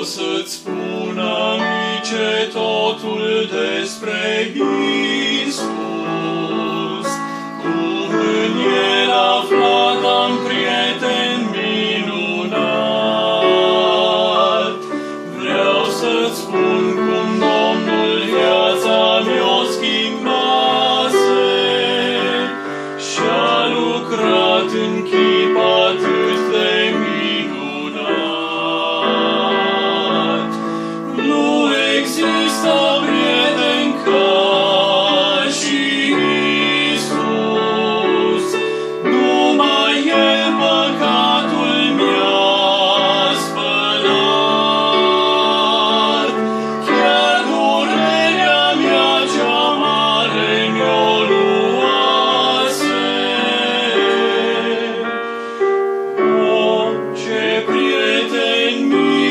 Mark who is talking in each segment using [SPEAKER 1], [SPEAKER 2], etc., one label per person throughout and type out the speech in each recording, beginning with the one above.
[SPEAKER 1] să-ți spun, amice, totul despre Iisus. Cum în El aflat am prieten minunat. Vreau să-ți spun cum Domnul viața mi-o schimbase și-a lucrat în chip atât de minunat. Nu există prieten ca și Iisus, numai El păcatul mi-a spălat. Chiar durerea mea cea mare mi-o luase. O, ce prieten minunat!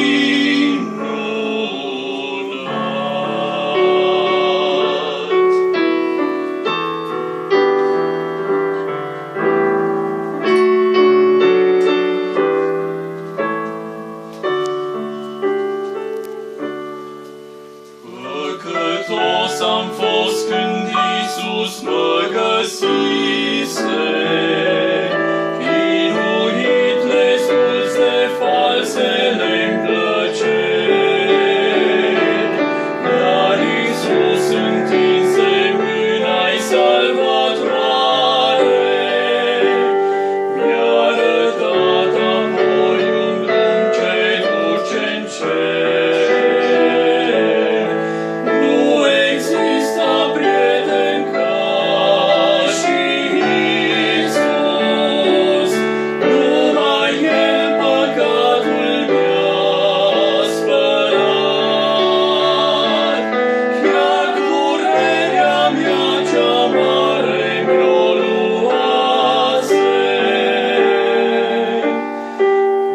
[SPEAKER 1] Păcătos am fost când Iisus mă găsise, piruit lesculț de falsele-mi plăceri. Dar Iisus întinse mâna-i salvatoare, mi-a arătat apoi un drum ce duce-n cer. Nu există prieten ca și Iisus, numai El păcatul mi-a spălat. Chiar durerea mea cea mare mi-o luase.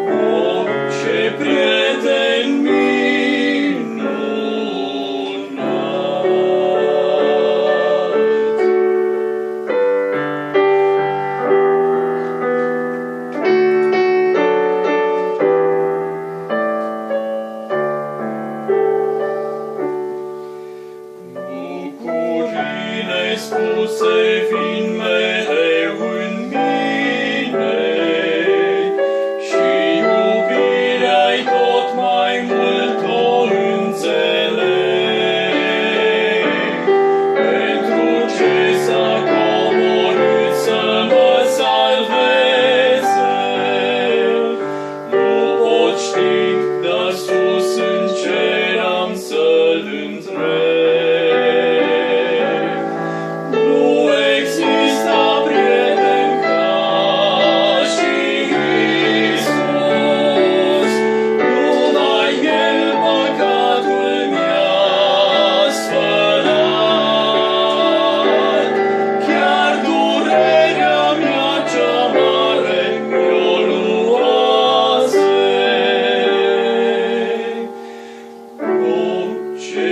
[SPEAKER 1] O, ce prieten minunat! Bucurii nespuse vin mereu în mine și iubirea-i tot mai mult o înțeleg. Pentru ce s-a coborât să mă salveze, nu pot ști, dar sus în cer am să-L întreg. Nu există prieten ca și Iisus, numai El păcatul mi-a spălat. Chiar durerea mea cea mare mi-o luase. O, ce